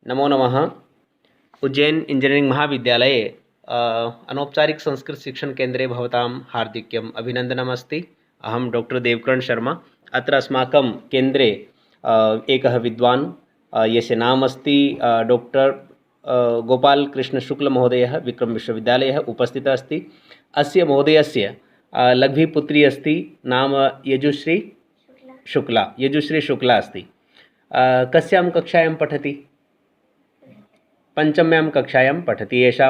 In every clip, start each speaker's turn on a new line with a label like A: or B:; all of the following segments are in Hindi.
A: नमो नमः। उज्जैन इंजीनियरिंग महाविद्यालये अनौपचारिक संस्कृत शिक्षण केन्द्रे भवतां हार्दिक्यम् अभिनन्दनमस्ति। अहं डॉक्टर देवकर्ण शर्मा। अत्र अस्माकं केन्द्रे एकः विद्वान् यस्य नाम अस्ति डॉक्टर गोपालकृष्णशुक्लमहोदयः विक्रमविश्वविद्यालयः उपस्थितः अस्ति। अस्य महोदयस्य लघ्वी पुत्री अस्ति, नाम यजुश्री शुक्ला अस्ति। कस्यां कक्षायां पठति? पंचम्यां कक्षायां पठति एषा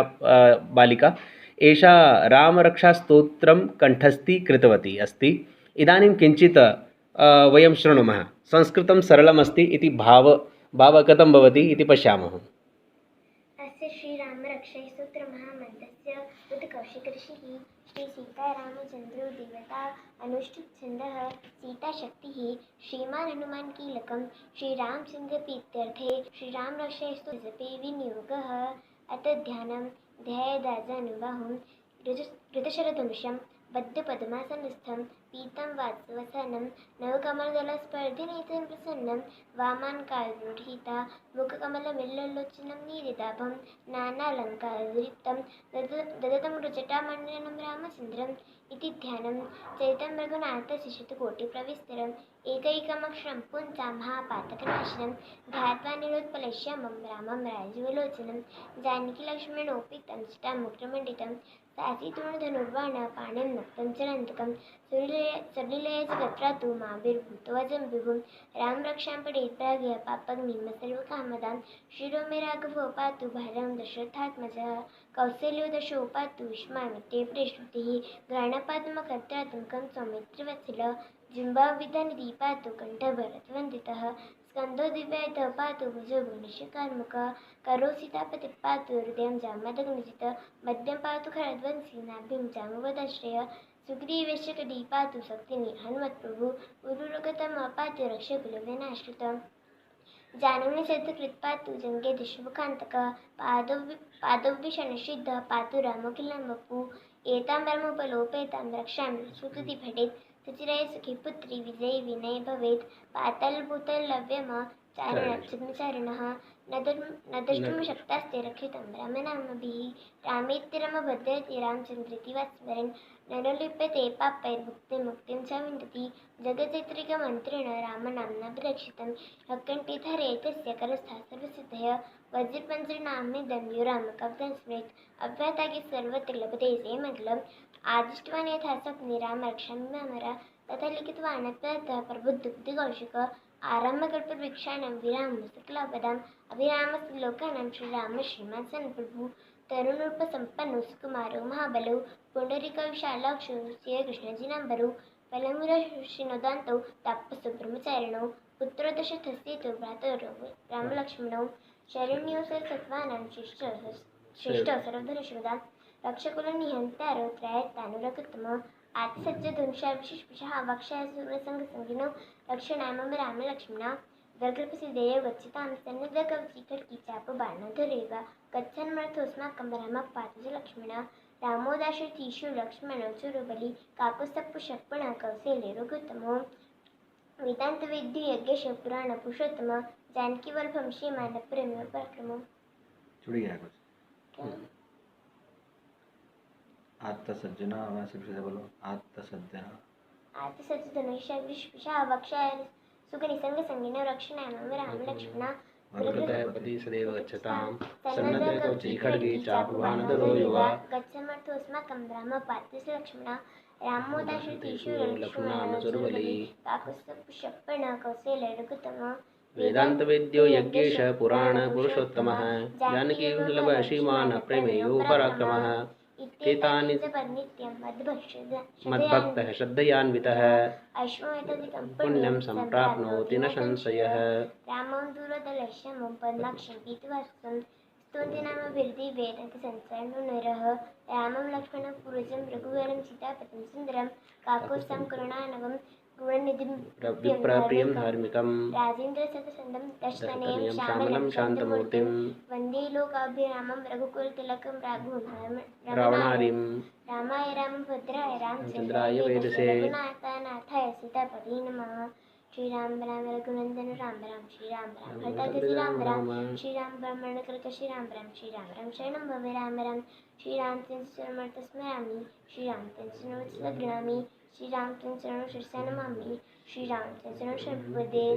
A: बालिका। एषा रामरक्षास्तोत्रं कण्ठस्थी कृतवती अस्ति। इदानीं किञ्चित् वयं शृणुमः। संस्कृतं सरलमस्ति इति भावः कथं भवति इति पश्यामः।
B: अस्य श्रीरामरक्षास्तोत्रमहामन्त्रस्य उद्कौशिकऋषिः श्रीसीतारामचन्द्रो देवता अनुष्ठुप्छन्दः सीताशक्तिः श्रीमान् हनुमान्कीलकं श्रीरामचन्द्रप्रीत्यर्थे श्रीरामरक्षास्तोत्रजपे विनियोगः। अत ध्यानं ध्यायेदाजानुबाहुं ऋतशरधनुषं बद्धपद्मासनस्थं पीतं वासवसनं नवकमलदलस्पर्धिनेत्रं प्रसन्नं वामान्कारुढीता मुखकमलमिल्लोचनं निरिदाभं नानालङ्कारयुक्तं ददतं रुजटामण्डनं रामचन्द्रम् इति ध्यानं चरितं रघुनाथस्य शतकोटिप्रविस्तरम् एकैकमक्षरं पुंसां महापातकनाशनं ध्यात्वा निरोत्पलश्यामं रामं राजीवलोचनं जानकीलक्ष्मणोपेतं चितामुग्रमण्डितं सासीतूर्णधनुर्बाणः पाणिं नक्तं चरन्तकं सलिलया जगत्रा तु माभिर्भूतवजं विभुं रामरक्षां पठेत् प्राज्ञः पापग्निं सर्वकामदां शिरो मे राघवो पातु भार्यां दशरथात्मजः कौसल्यो दशो पातु युष्मामित्ये प्रेष्ठुतिः घ्राणपादमखत्रात्मकं सौमित्रिवत्सलः जिह्वाविधानिधि पातु कण्ठभरतवन्दितः स्कन्दो दिव्यायुधः पातु भुजो गुणेशकार्मुकः करो सीतापतिः पातु हृदयं जामदग्निजितः मध्यं पातु खरध्वंसी नाभिं जामवदाश्रयः सुग्रीवेश्च कडी पातु शक्तिनि हनुमत्प्रभु उरुरगतमः पातु रक्षकुलविनाश्रितः जानवी सद्धकृत् पातु जङ्गे दिशमुखान्तकः पादोभिषणसिद्धः पातु रामकिलं वपु एताम्बरमुपलोपेतां रक्षामि सुकृति भटेत् सचिराय सुखी पुत्री विजयी विनय भवेत् पातालभूतलव्यमः चारणः न द्रष्टुं शक्तास्ते रक्षितं रामनामभिः रामेति रमभद्रति रामचन्द्रेति वात्स्मरन् नरो लिप्यते पापैर्मुक्तिं च विन्दति जगच्चैत्रिकमन्त्रेण रामनाम्नाभिरक्षितं हक्कण्ठे तस्य करस्थः सर्वसिद्धयः वज्रपञ्जरनाम्निदं यो रामकवचं स्मृत् अव्यातागे सर्वत्र लभते जयमङ्गलम् आदिष्टवान् यथा स्वप्ने रामरक्षाम्यमरा तथा लिखितवान् अप्रातः प्रबुद्धबुद्धिकौशिकः आरम्भकल्पवृक्षाणां विरामसकलापदाम् अभिरामस्य लोकानां श्रीराम श्रीमान् सन्प्रभु तरुणरूपसम्पन्नो सुकुमारो महाबलो पुण्डरीकविशालाक्षो श्रीकृष्णजिनाम्बरो फलमुरश्रीनोदान्तौ तापसुब्रह्मचारिणौ पुत्रो दशरथस्येतो भ्रातरो रामलक्ष्मणौ शरण्यो सर्वसत्त्वानां श्रेष्ठः सर्वधनुष्मदां रक्षकुलनिहन्तारो त्रयतानुरगतमः आत्सज्जधनुषाविशिष्पिषः वक्षाय सुरसङ्गसङ्गिनो रक्षणाय मम रामलक्ष्मणा गर्गप्रसिद्धेय गच्छतां सन्निधकवची खड्गी चापबाणधरेव गच्छन्मर्थोऽस्माकं रामः पातु च लक्ष्मणा रामो दाशरथीषु लक्ष्मणो चोरबली काकुस्तपुषप्पणः कौसल्यो रघुत्तमो वेदान्तवेद्यो यज्ञेश पुराणपुरुषोत्तमः जानकीवल्लभं श्रीमान् प्रेम्यो पराक्रमो।
C: जुड़ गया कुछ। आत्तसज्जना वैसे भी बोलो
B: आत्तसज्जधनुषाविशिष्पिषः वक्षाय सुखनिसङ्गसङ्गिनो रक्षणाय मम रामलक्ष्मणा
A: वक्रतुण्डपदी सदैव गच्छतां सन्नद्धकवची खड्गे चापबाणधरो युवा
B: गच्छन्मर्थोऽस्माकं रामः पातु च लक्ष्मणा रामो दाशरथीषु
A: लक्ष्मणानो चोरबली
B: काकुस्तपुषप्पणः कौसल्यो रघुत्तमः
A: वेदान्तवेद्यो यज्ञेशः पुराणपुरुषोत्तमः जानकीवल्लभः श्रीमान् प्रेमयो पराक्रमः एतानि मद्भक्तः श्रद्धयान्वितः पुण्यं सम्प्राप्नोति न संशयः।
B: रामं दूरदर्शनं पद्माक्षं पीतवासं स्तुति नामभिर्दि वेदान्तसंसरणुनरः रामं लक्ष्मणं पूर्वजं रघुवरं सीतापतिं सुन्दरं काकुत्स्थं करुणानवं गुणनिधिं
A: विप्रप्रियं धार्मिकं
B: राजेन्द्रशतसन्दं दशतनयं
A: श्यामलं शान्तमूर्तिं
B: वन्दे लोकाभिरामं रघुकुलतिलकं
A: रावणारिं
B: रामाय रामभद्राय रामचन्द्राय
A: चन्द्राय वेदसे
B: रघुनाथाय सीतापते नमः। श्री राम राम रघुनंदन राम राम श्री राम राम भरतगति राम राम श्री राम ब्रह्मणकृत श्री राम राम शरणं भवे राम राम श्री राम तिंसमर्थ स्मरामि श्री राम तिंसमर्थ गृणामि श्री राम तिंसरणं शिरसा नमामि श्री राम तिंसरणं शरणपदे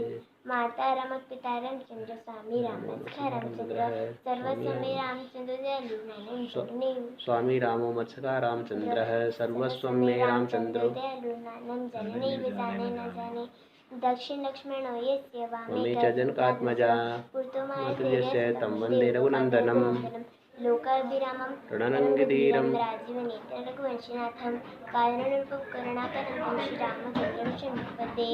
B: माता राम पिता रामचंद्र स्वामी रामचंद्र रामचंद्र सर्वस्वमे रामचंद्र दयालु नानक जगने
A: स्वामी रामो मत्सका रामचंद्रः सर्वस्वं मे रामचंद्रो
B: दयालु नानक जनने जाने न जाने दक्षिण लक्ष्मणो यस्य
A: वामे च जनकात्मजा मातुर्यस्य तं वन्दे रघुनन्दनं
B: लोकाभिरामं
A: रणरङ्गधीरं
B: राजीवनेत्र रघुवंशीनाथं कारणरूपकरुणाकरं श्रीरामचन्द्रं शम्पदे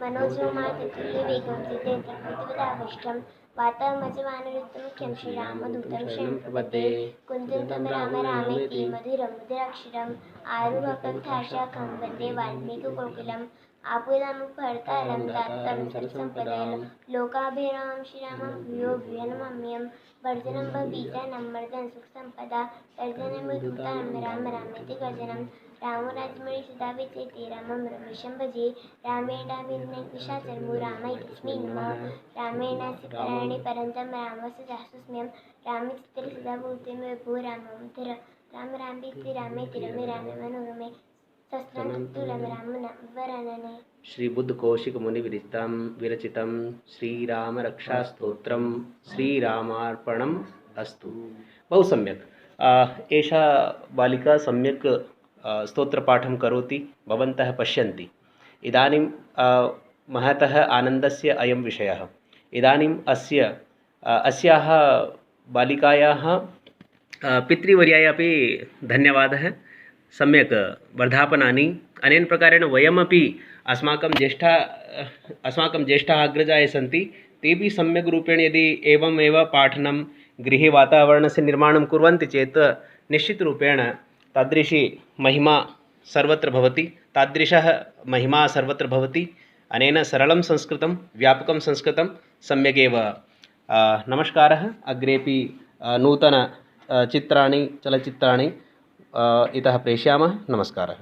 B: मनोजोमातुल्यवेगं जितेन्द्रप्रतिपदाविष्टं वातामजवानरुत्तमुख्यं श्रीरामदूतं शम्पदे कुन्तं राम रामेति मधुरं मधुराक्षरम् आरुह्यकविताशाखं वन्दे वाल्मीकिकोकिलम् आपुलामुपहर्तारं दातारं सरसम्पदां लोकाभिरामं श्रीरामं भूयो भूयो नमाम्यहं वर्धनं भवीतानं मर्दनं सुखसम्पदा तर्जनमधुतां राम रामेति गजनं रामराजमणि सदा विचेते रामं रमेशं भजे रामेणाभिन्नैकशाचर्मो रामैकस्मै नमः रामेण सिकराणि परन्तं रामस्य दासस्म्यं रामे चित्रे सदा भूते मे भो रामं धर राम रामेति रामेति रमे रामे मनोरमे
A: श्री बुद्ध कौशिक मुनि विरचितं श्रीराम रक्षा स्तोत्रम श्रीरामार्पणम् अस्तु। बहु सम्यक्। एषा बालिका सम्यक् स्तोत्रपाठं करोति, भवन्तः पश्यन्ति। इदानीं महतः आनन्दस्य अयं विषयः। इदानीम् अस्याः बालिकायाः पितृवर्याय अपि धन्यवादः। सम्यक् वर्धापनानि अनेन प्रकारेण वयमपि अस्माकं ज्येष्ठाः अग्रजाः सन्ति, तेपि सम्यक् रूपेण यदि एवमेव पाठनं गृहे वातावरणस्य निर्माणं कुर्वन्ति चेत् निश्चितरूपेण तादृशी महिमा सर्वत्र भवति, तादृशः महिमा सर्वत्र भवति। अनेन सरलं संस्कृतं, व्यापकं संस्कृतं सम्यगेव। नमस्कारः। अग्रेपि नूतन चित्राणि चलचित्राणि इतः प्रेषयामः। नमस्कारः।